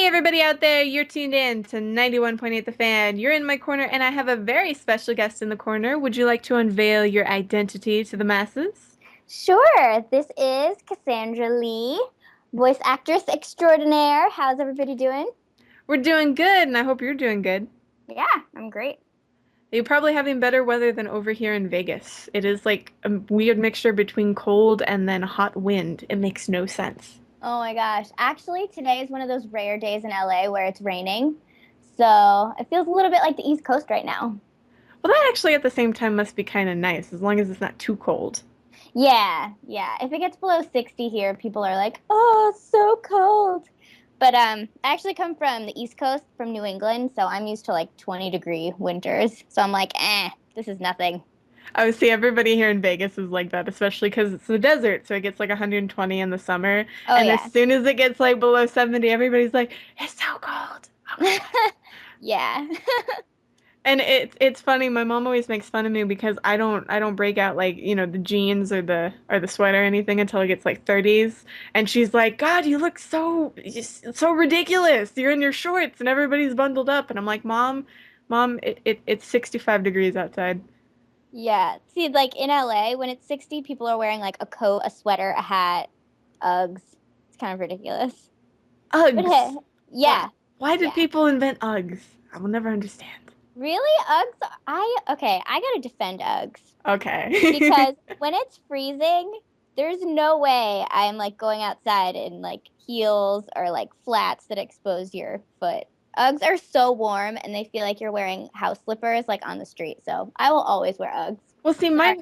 Hey, everybody out there, you're tuned in to 91.8 The Fan. You're in my corner, and I have a very special guest in the corner. Would you like to unveil your identity to the masses? Sure. This is Cassandra Lee, voice actress extraordinaire. How's everybody doing? We're doing good, and I hope you're doing good. Yeah, I'm great. You're probably having better weather than over here in Vegas. It is like a weird mixture between cold and then hot wind. It makes no sense. Oh my gosh. Actually, today is one of those rare days in LA where it's raining. So it feels a little bit like the East Coast right now. Well, that actually at the same time must be kind of nice, as long as it's not too cold. Yeah, yeah. If it gets below 60 here, people are like, oh, it's so cold. But I actually come from the East Coast, from New England, so I'm used to like 20-degree winters. So I'm like, this is nothing. I see everybody here in Vegas is like that, especially because it's the desert, so it gets like 120 in the summer. Oh And as yeah. soon as it gets like below 70, everybody's like, "It's so cold." Oh my God. Yeah. And it's funny, my mom always makes fun of me because I don't break out like, the jeans or the sweater or anything until it gets like 30s. And she's like, "God, you look so ridiculous. You're in your shorts and everybody's bundled up." And I'm like, Mom, it's 65 degrees outside." Yeah. See, like in LA, when it's 60, people are wearing like a coat, a sweater, a hat, Uggs. It's kind of ridiculous. But hey, Uggs. Why? yeah. Why did Yeah. people invent Uggs? I will never understand. Really? Uggs? Okay, I gotta defend Uggs Okay. because when it's freezing, there's no way I'm like going outside in like heels or like flats that expose your foot. Uggs are so warm and they feel like you're wearing house slippers like on the street. So I will always wear Uggs. Well, see, Sorry.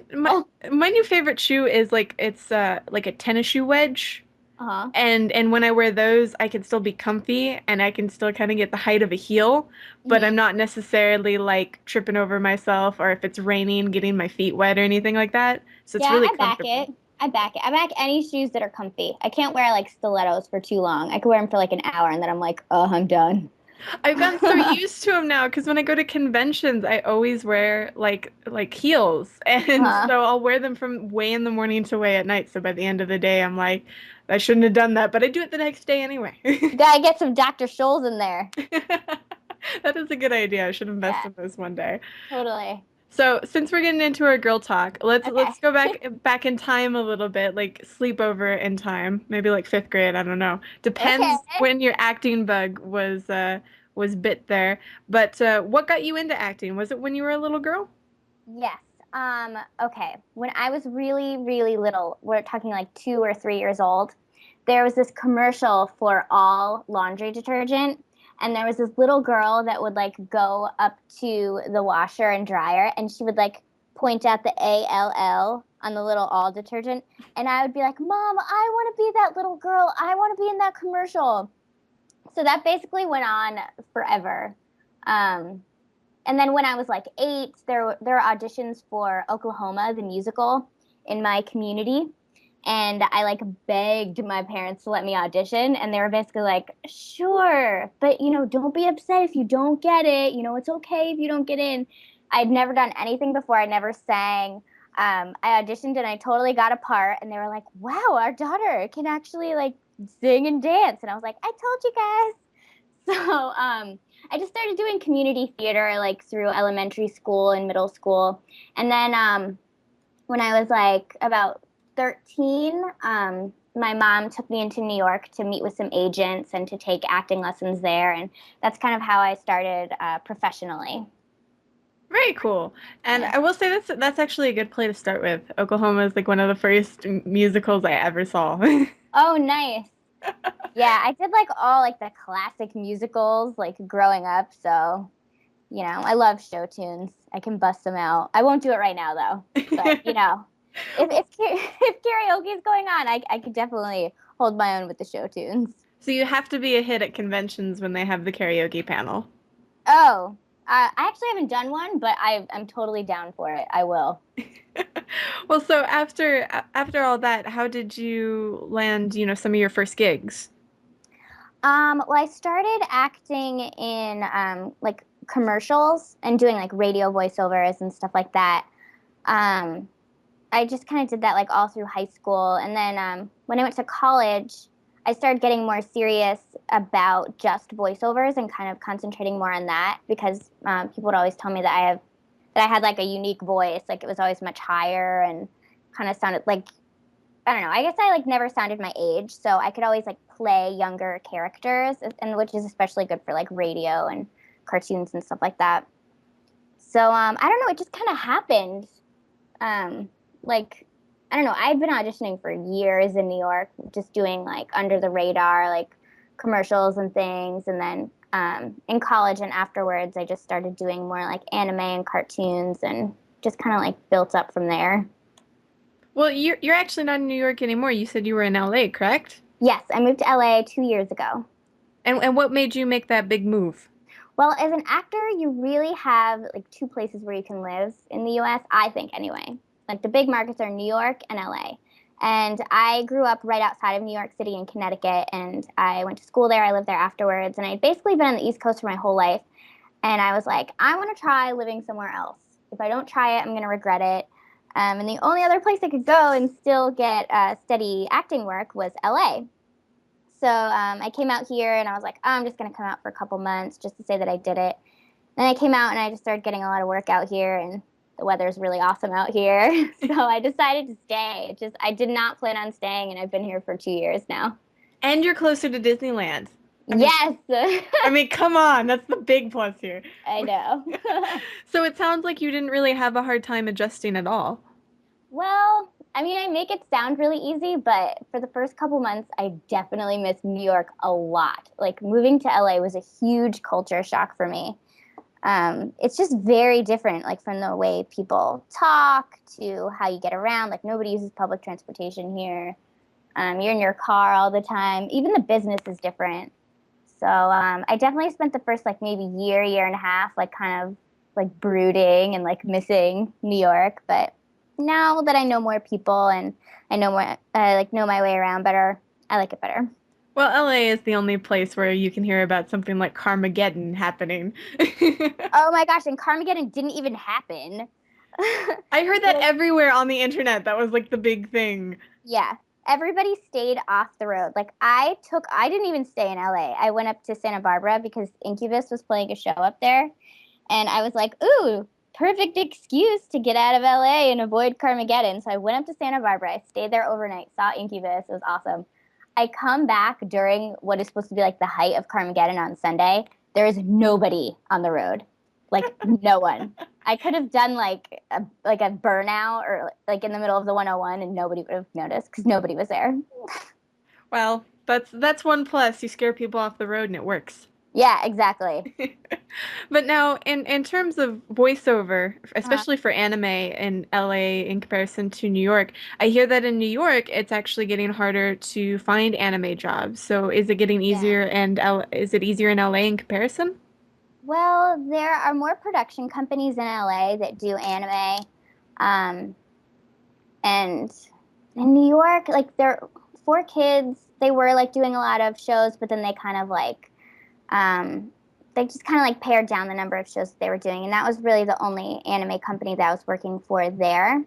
my new favorite shoe is like it's like a tennis shoe wedge. Uh-huh. And when I wear those, I can still be comfy and I can still kind of get the height of a heel, but I'm Hmm. not necessarily like tripping over myself or if it's raining, getting my feet wet or anything like that. So it's Yeah, really I back comfortable. it. I back it. I back any shoes that are comfy. I can't wear like stilettos for too long. I could wear them for like an hour and then I'm like, oh, I'm done. I've gotten so used to them now because when I go to conventions, I always wear like heels, and Huh? so I'll wear them from way in the morning to way at night. So by the end of the day, I'm like, I shouldn't have done that, but I do it the next day anyway. You gotta get some Dr. Scholl's in there. That is a good idea. I should invest Yeah, in those one day. totally. So since we're getting into our girl talk, let's Okay. go back in time a little bit, like sleepover in time, maybe like fifth grade. I don't know. Okay. Depends when your acting bug was bit there. But what got you into acting? Was it when you were a little girl? Yes. Okay. When I was really, really little, we're talking like 2 or 3 years old, there was this commercial for all laundry detergent. And there was this little girl that would like go up to the washer and dryer and she would like point out the ALL on the little all detergent. And I would be like, Mom, I want to be that little girl. I want to be in that commercial. So that basically went on forever. Um, and then when I was like 8, there were auditions for Oklahoma, the musical, in my community. And I like begged my parents to let me audition. And they were basically like, sure, but don't be upset if you don't get it. It's okay if you don't get in. I'd never done anything before. I never sang. I auditioned and I totally got a part. And they were like, wow, our daughter can actually like sing and dance. And I was like, I told you guys. So I just started doing community theater like through elementary school and middle school. And then when I was like about 13, my mom took me into New York to meet with some agents and to take acting lessons there. And that's kind of how I started professionally. Very cool. And Yeah. I will say that's actually a good play to start with. Oklahoma is like one of the first musicals I ever saw. Oh, nice. Yeah, I did like all like the classic musicals like growing up. So, I love show tunes. I can bust them out. I won't do it right now though. But, if karaoke is going on, I could definitely hold my own with the show tunes. So you have to be a hit at conventions when they have the karaoke panel. Oh, I actually haven't done one, but I'm totally down for it. I will. Well, so after all that, how did you land, some of your first gigs? Well, I started acting in like commercials and doing like radio voiceovers and stuff like that. I just kind of did that like all through high school, and then when I went to college, I started getting more serious about just voiceovers and kind of concentrating more on that because people would always tell me that I had like a unique voice, like it was always much higher and kind of sounded like I don't know. I guess I like never sounded my age, so I could always like play younger characters, and which is especially good for like radio and cartoons and stuff like that. So I don't know. It just kind of happened. Um, like I don't know. I've been auditioning for years in New York, just doing like under the radar, like commercials and things, and then in college and afterwards, I just started doing more like anime and cartoons, and just kind of like built up from there. Well, you're actually not in New York anymore. You said you were in LA, correct? Yes, I moved to LA 2 years ago. And what made you make that big move? Well, as an actor, you really have like two places where you can live in the US, I think anyway. Like the big markets are New York and LA. And I grew up right outside of New York City in Connecticut, and I went to school there. I lived there afterwards, and I'd basically been on the East Coast for my whole life. And I was like, I want to try living somewhere else. If I don't try it, I'm going to regret it. And the only other place I could go and still get steady acting work was LA. So I came out here and I was like, oh, I'm just going to come out for a couple months just to say that I did it. Then I came out and I just started getting a lot of work out here, and the weather's really awesome out here. So I decided to stay. I did not plan on staying, and I've been here for 2 years now. And you're closer to Disneyland. I mean, Yes, I mean, come on, that's the big plus here. I know. So it sounds like you didn't really have a hard time adjusting at all. Well, I mean, I make it sound really easy, but for the first couple months, I definitely missed New York a lot. Like moving to LA was a huge culture shock for me. It's just very different, like from the way people talk to how you get around. Like nobody uses public transportation here. You're in your car all the time. Even the business is different. So I definitely spent the first like maybe year and a half, like kind of like brooding and like missing New York. But now that I know more people and I know more, I like know my way around better, I like it better. Well, LA is the only place where you can hear about something like Carmageddon happening. Oh my gosh, and Carmageddon didn't even happen. I heard that everywhere on the internet. That was like the big thing. Yeah. Everybody stayed off the road. Like I didn't even stay in LA. I went up to Santa Barbara because Incubus was playing a show up there. And I was like, ooh, perfect excuse to get out of LA and avoid Carmageddon. So I went up to Santa Barbara. I stayed there overnight, saw Incubus. It was awesome. I come back during what is supposed to be like the height of Carmageddon on Sunday. There is nobody on the road. Like no one. I could have done like a burnout or like in the middle of the 101 and nobody would have noticed because nobody was there. Well, that's one plus. You scare people off the road and it works. Yeah, exactly. But now, in terms of voiceover, Uh, especially for anime in LA in comparison to New York, I hear that in New York it's actually getting harder to find anime jobs. So is it getting yeah. easier and is it easier in LA in comparison? Well, there are more production companies in LA that do anime. Um, and in New York, like they're for kids, they were like doing a lot of shows, but then they kind of like um, they just kind of like pared down the number of shows that they were doing, and that was really the only anime company that I was working for there.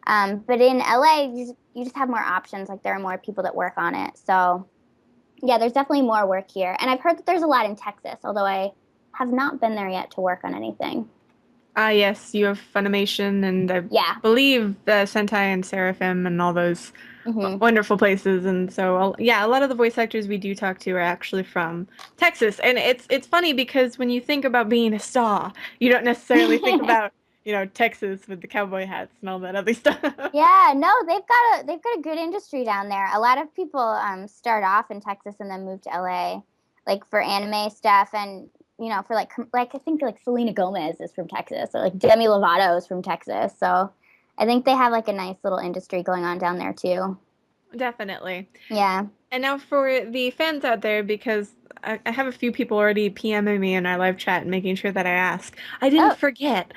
But in LA, you just have more options. Like there are more people that work on it. So yeah, there's definitely more work here, and I've heard that there's a lot in Texas, although I have not been there yet to work on anything. Ah, yes, you have Funimation and I Yeah. believe the Sentai and Seraphim and all those Hmm. wonderful places. And so, yeah, a lot of the voice actors we do talk to are actually from Texas. And it's funny because when you think about being a star, you don't necessarily think about, Texas with the cowboy hats and all that other stuff. Yeah, no, they've got a good industry down there. A lot of people start off in Texas and then move to LA, like for anime stuff, and for like I think like Selena Gomez is from Texas, or like Demi Lovato is from Texas. So I think they have like a nice little industry going on down there too. Definitely. Yeah. And now for the fans out there, because I have a few people already PMing me in our live chat and making sure that I ask. I didn't Oh, forget.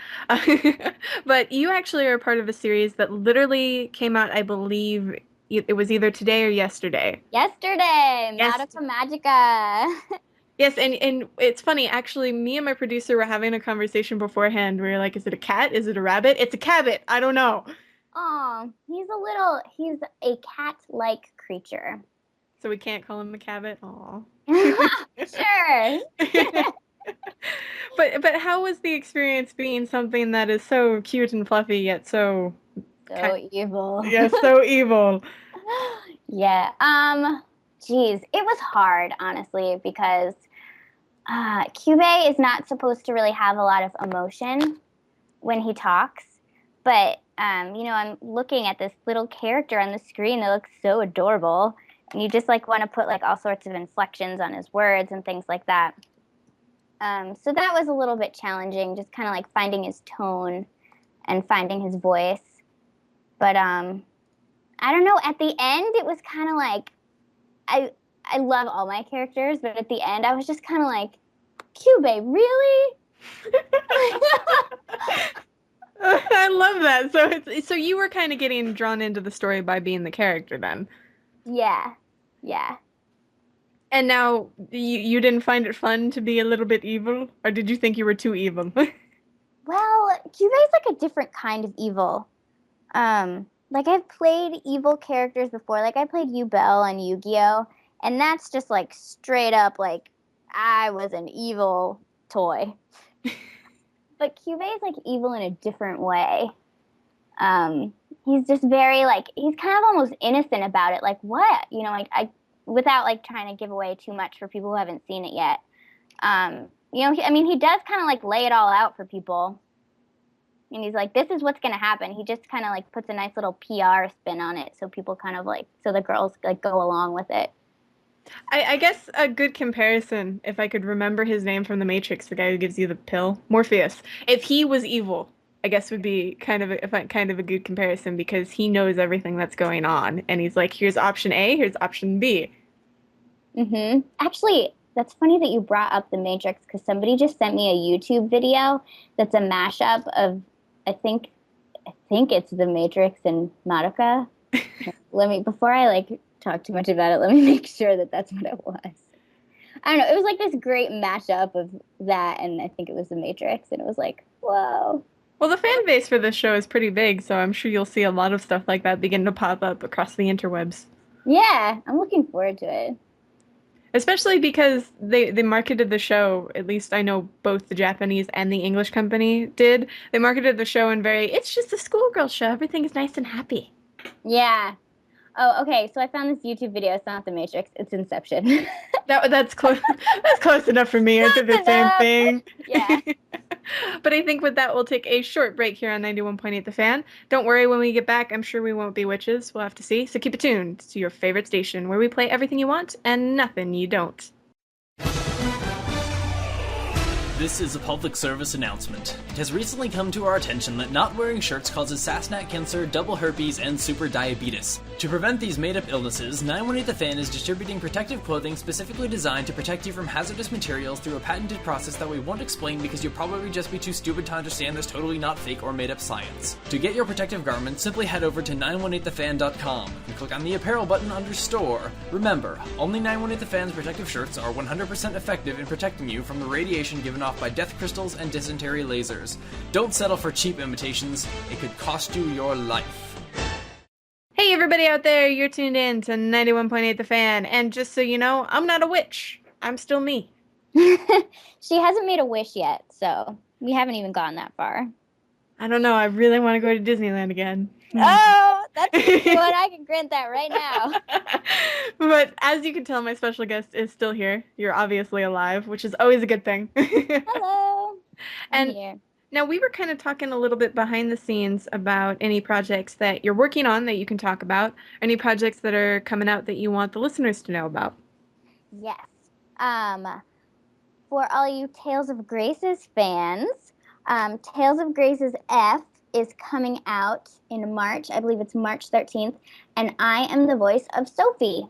But you actually are part of a series that literally came out, I believe it was either today or yesterday. yesterday, Yes. Madoka Magica. Yes, and it's funny, actually, me and my producer were having a conversation beforehand. We were like, is it a cat? Is it a rabbit? It's a cabbit. I don't know. Oh, he's a cat-like creature. So we can't call him a Cabot. Aw. Sure. But how was the experience being something that is so cute and fluffy yet so kind So evil. yeah, so evil? Yeah. Geez, it was hard, honestly, because Cube is not supposed to really have a lot of emotion when he talks. But I'm looking at this little character on the screen that looks so adorable, and you just like want to put like all sorts of inflections on his words and things like that. So that was a little bit challenging, just kind of like finding his tone and finding his voice. But I don't know. At the end, it was kind of like I I love all my characters, but at the end, I was just kind of like, Cube, really? I love that. So you were kind of getting drawn into the story by being the character then. Yeah, yeah. And now you didn't find it fun to be a little bit evil, or did you think you were too evil? Well, Cube is like a different kind of evil. Like I've played evil characters before. Like I played Bell on Yu-Gi-Oh, and that's just like straight up like I was an evil toy. But Cube is like evil in a different way. He's just very like he's kind of almost innocent about it. Like what? Like I without like trying to give away too much for people who haven't seen it yet. I mean, he does kind of like lay it all out for people. And he's like, this is what's going to happen. He just kind of like puts a nice little PR spin on it. So people kind of like, so the girls like go along with it. I guess a good comparison, if I could remember his name from The Matrix, the guy who gives you the pill, Morpheus. If he was evil, I guess would be kind of a good comparison because he knows everything that's going on, and he's like, here's option A, here's option B. Actually, that's funny that you brought up The Matrix because somebody just sent me a YouTube video that's a mashup of, I think, I think it's The Matrix and Madoka. Before I like talk too much about it, let me make sure that that's what it was. I don't know. It was like this great mashup of that, and I think it was The Matrix, and it was like, whoa. Well, the fan base for this show is pretty big, so I'm sure you'll see a lot of stuff like that begin to pop up across the interwebs. Yeah, I'm looking forward to it. Especially because they marketed the show, at least I know both the Japanese and the English company did. They marketed the show in it's just a schoolgirl show. Everything is nice and happy. Yeah. Oh, okay. So I found this YouTube video. It's not The Matrix. It's Inception. That's close. That's close enough for me. I did the Close same enough. thing. Yeah. But I think with that, we'll take a short break here on 91.8 The Fan. Don't worry, when we get back, I'm sure we won't be witches. We'll have to see. So keep it tuned to your favorite station where we play everything you want and nothing you don't. This is a public service announcement. It has recently come to our attention that not wearing shirts causes Sasnat cancer, double herpes, and super diabetes. To prevent these made-up illnesses, 918 The Fan is distributing protective clothing specifically designed to protect you from hazardous materials through a patented process that we won't explain because you'll probably just be too stupid to understand this totally not fake or made-up science. To get your protective garments, simply head over to 918thefan.com and click on the apparel button under store. Remember, only 918 The Fan's protective shirts are 100% effective in protecting you from the radiation given off by death crystals and dysentery lasers. Don't settle for cheap imitations. It could cost you your life. Hey, everybody out there, you're tuned in to 91.8 The Fan, and just so you know, I'm not a witch. I'm still me. She hasn't made a wish yet, so we haven't even gone that far. I don't know, I really want to go to Disneyland again. Oh, that's a good one. I can grant that right now. But as you can tell, my special guest is still here. You're obviously alive, which is always a good thing. Hello. I'm And here. now we were kind of talking a little bit behind the scenes about any projects that you're working on that you can talk about, any projects that are coming out that you want the listeners to know about. Yes. For all you Tales of Graces fans, Tales of Graces F is coming out in March. I believe it's March 13th, and I am the voice of Sophie.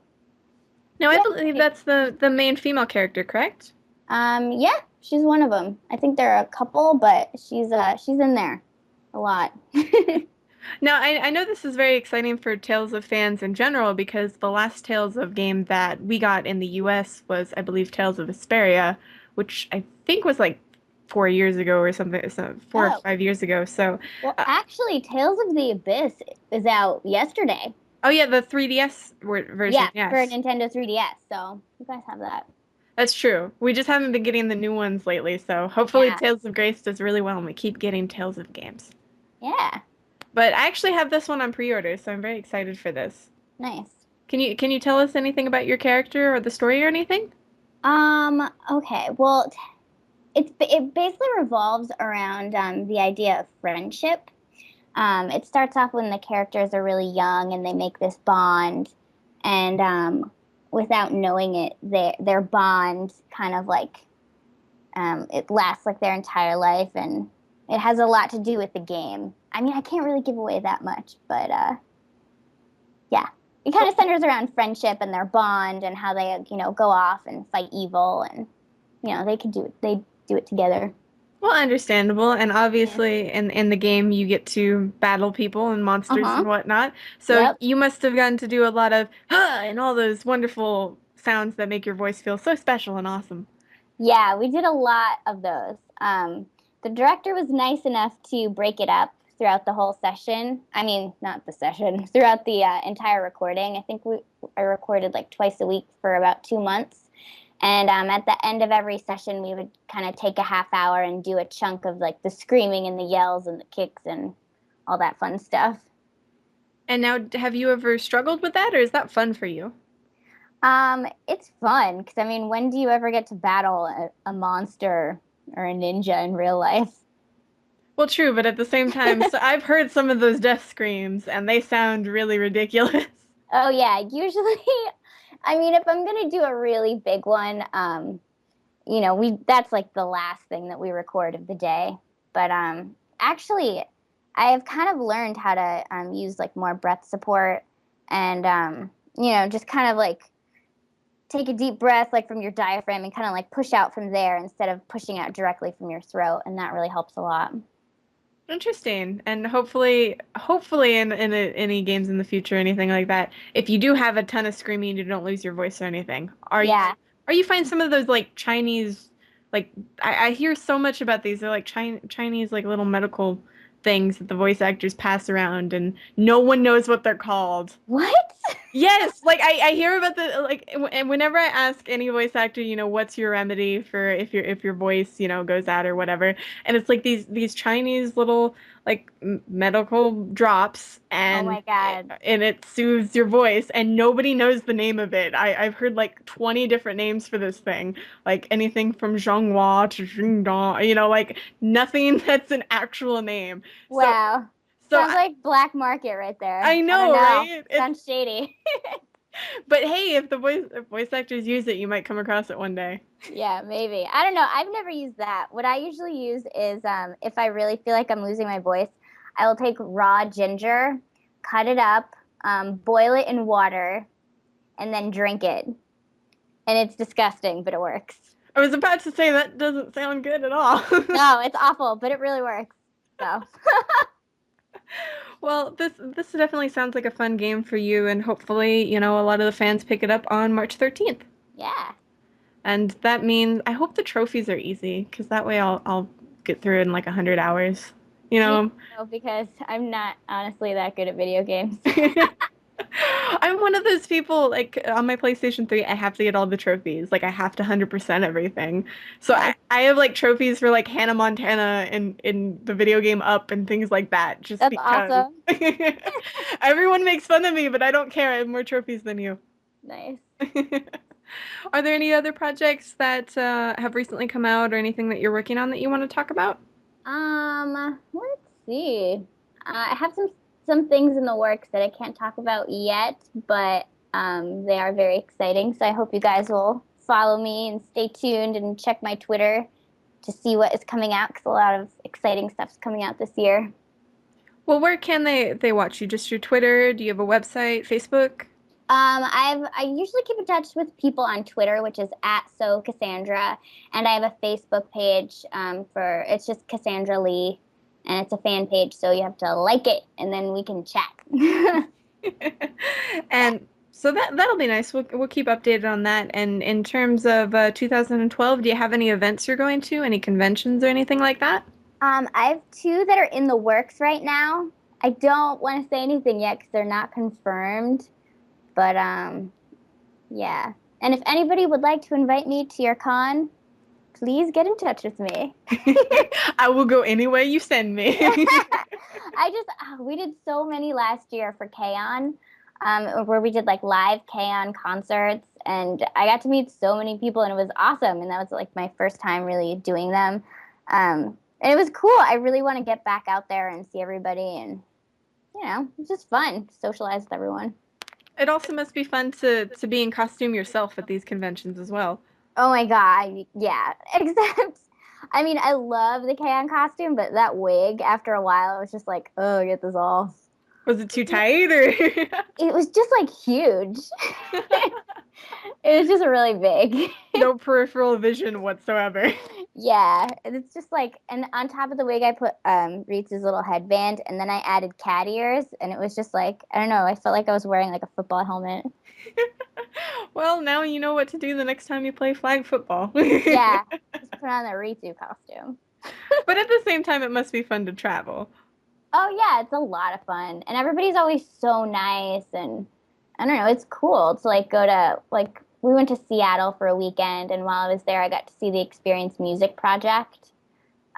Now, I Yeah. believe that's the main female character, correct? Yeah, she's one of them. I think there are a couple, but she's in there a lot. Now, I know this is very exciting for Tales of fans in general because the last Tales of game that we got in the US was, I believe, Tales of Vesperia, which I think was like 4 years ago or something, so 4 or Oh, 5 years ago. So, well, uh, actually, Tales of the Abyss is out yesterday. Oh yeah, the 3DS version. Yeah, for Yes. Nintendo 3DS. So you guys have that. That's true. We just haven't been getting the new ones lately, so hopefully Yeah. Tales of Grace does really well and we keep getting Tales of games. Yeah. But I actually have this one on pre-order, so I'm very excited for this. Nice. Can you tell us anything about your character or the story or anything? Okay. Well, it basically revolves around the idea of friendship. It starts off when the characters are really young and they make this bond, and without knowing it, their bond kind of like it lasts like their entire life, and it has a lot to do with the game. I mean, I can't really give away that much, but yeah, it kind of centers around friendship and their bond and how they go off and fight evil, and they do it together. Well, understandable, and Yeah. obviously in the game you get to battle people and monsters Uh-huh. and whatnot. So Yep. you must have gotten to do a lot of huh and all those wonderful sounds that make your voice feel so special and awesome. Yeah, we did a lot of those. The director was nice enough to break it up throughout the whole session. I mean, not the session, throughout the entire recording. I recorded like twice a week for about 2 months. And at the end of every session, we would kind of take a half hour and do a chunk of like the screaming and the yells and the kicks and all that fun stuff. And now, have you ever struggled with that, or is that fun for you? It's fun because I mean, when do you ever get to battle a monster or a ninja in real life? Well, true, but at the same time, so I've heard some of those death screams, and they sound really ridiculous. Oh yeah, usually I mean if I'm gonna do a really big one, we that's like the last thing that we record of the day. But actually I have kind of learned how to use like more breath support and just kind of like take a deep breath like from your diaphragm and kind of like push out from there instead of pushing out directly from your throat, and that really helps a lot. Interesting. And hopefully any games in the future, anything like that, if you do have a ton of screaming, you don't lose your voice or anything. Yeah. Are you find some of those like Chinese, like I hear so much about these. They're like Chinese like little medical things that the voice actors pass around and no one knows what they're called. What? Yes, like I hear about the like and whenever I ask any voice actor, what's your remedy for if your voice, goes out or whatever, and it's like these Chinese little like medical drops Oh my God. and it soothes your voice and nobody knows the name of it. I've heard like 20 different names for this thing, like anything from Zhonghua to Jingdong, like nothing that's an actual name. So Wow. so Sounds like black market right there. I I don't know, know. right? Sounds shady. But hey, if voice actors use it, you might come across it one day. Yeah, maybe. I don't know. I've never used that. What I usually use is if I really feel like I'm losing my voice, I will take raw ginger, cut it up, boil it in water, and then drink it. And it's disgusting, but it works. I was about to say that doesn't sound good at all. No, it's awful, but it really works. So, Well, this definitely sounds like a fun game for you, and hopefully, a lot of the fans pick it up on March 13th. yeah. And that means I hope the trophies are easy, because that way I'll get through it in like 100 hours. You Me know, too, because I'm not honestly that good at video games. I'm one of those people, like on my PlayStation 3, I have to get all the trophies. Like I have to 100% everything. So Yes, I have like trophies for like Hannah Montana in the video game Up and things like that, just that's because. awesome. Everyone makes fun of me, but I don't care. I have more trophies than you. Nice. Are there any other projects that have recently come out or anything that you're working on that you want to talk about? Let's see. I have some things in the works that I can't talk about yet, but they are very exciting. So I hope you guys will follow me and stay tuned and check my Twitter to see what is coming out because a lot of exciting stuff's coming out this year. Well, where can they watch you? Just your Twitter? Do you have a website, Facebook? I usually keep in touch with people on Twitter, which is at so Cassandra, and I have a Facebook page for it's just Cassandra Lee, and it's a fan page, so you have to like it, and then we can chat. Yeah. And so that'll be nice. We'll keep updated on that. And in terms of 2012, do you have any events you're going to? Any conventions or anything like that? I have two that are in the works right now, I don't want to say anything yet because they're not confirmed. But yeah. And if anybody would like to invite me to your con, please get in touch with me. I will go any way you send me. We did so many last year for K-On, where we did like live K-On concerts, and I got to meet so many people, and it was awesome. And that was like my first time really doing them. And it was cool. I really want to get back out there and see everybody, and it's just fun, socialize with everyone. It also must be fun to be in costume yourself at these conventions as well. Oh my God, yeah. Except, I mean, I love the K-On costume, but that wig, after a while, I was just like, oh, get this off. Was it too tight or? It was just like huge. It was just really big. No peripheral vision whatsoever. Yeah, and it's just like, and on top of the wig, I put Reetz's little headband, and then I added cat ears, and it was just like, I don't know, I felt like I was wearing like a football helmet. Well, now you know what to do the next time you play flag football. Yeah, just put on the Reetzu costume. But at the same time, it must be fun to travel. Oh yeah, it's a lot of fun, and everybody's always so nice, and I don't know, it's cool to like go to like we went to Seattle for a weekend, and while I was there, I got to see the Experience Music Project,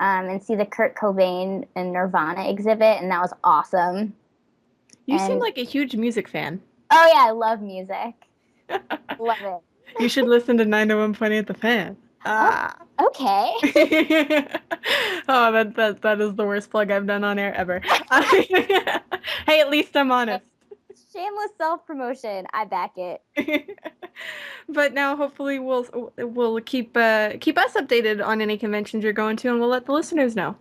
and see the Kurt Cobain and Nirvana exhibit, and that was awesome. You seem And like a huge music fan. oh yeah, I love music. Love it. You should listen to 901.8 The Fan. Oh, Ah. okay. Oh, that is the worst plug I've done on air ever. Hey, at least I'm honest. Shameless self-promotion. I back it. But now hopefully we'll keep us updated on any conventions you're going to, and we'll let the listeners know.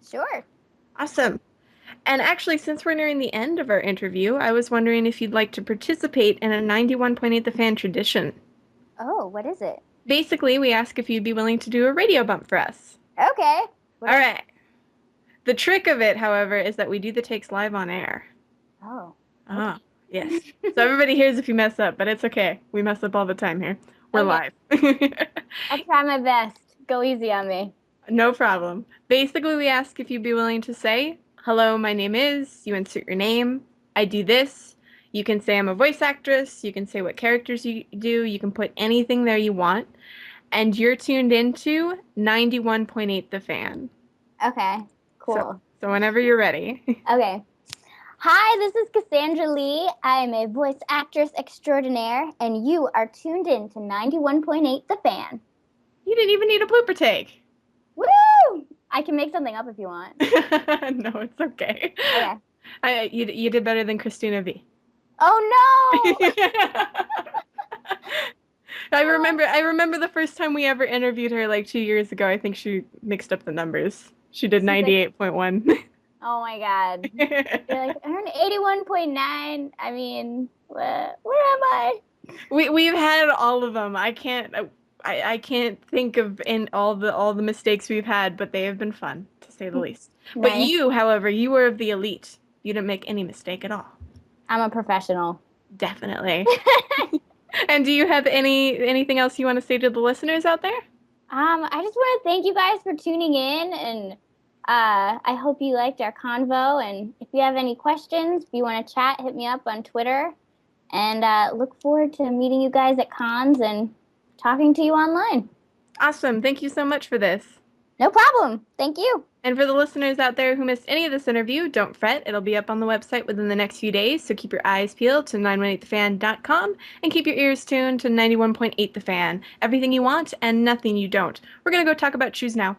Sure. Awesome. And actually, since we're nearing the end of our interview, I was wondering if you'd like to participate in a 91.8 The Fan tradition. Oh, what is it? Basically, we ask if you'd be willing to do a radio bump for us. Okay. All right. The trick of it, however, is that we do the takes live on air. Oh. Ah, yes. So everybody hears if you mess up, but it's okay. We mess up all the time here. We're live. I'll try my best. Go easy on me. No problem. Basically, we ask if you'd be willing to say, hello, my name is, you insert your name, I do this. You can say I'm a voice actress, you can say what characters you do, you can put anything there you want. And you're tuned into 91.8 The Fan. Okay. Cool. So whenever you're ready. Okay. Hi, this is Cassandra Lee. I am a voice actress extraordinaire, and you are tuned in to 91.8 The Fan. You didn't even need a blooper take. Woo! I can make something up if you want. No, it's okay. Okay. You did better than Christina V. Oh no! I remember the first time we ever interviewed her like 2 years ago. I think she mixed up the numbers. She did 98.1. Oh my God. You're like, I earned 81.9. I mean, where am I? We've had all of them. I can't think of all the mistakes we've had, but they have been fun, to say the least. Nice. But you, however, you were of the elite. You didn't make any mistake at all. I'm a professional. Definitely. And do you have anything else you want to say to the listeners out there? I just want to thank you guys for tuning in, and I hope you liked our convo. And if you have any questions, if you want to chat, hit me up on Twitter. And look forward to meeting you guys at cons and talking to you online. Awesome. Thank you so much for this. No problem. Thank you. And for the listeners out there who missed any of this interview, don't fret. It'll be up on the website within the next few days, so keep your eyes peeled to 918thefan.com and keep your ears tuned to 91.8 The Fan. Everything you want and nothing you don't. We're going to go talk about shoes now.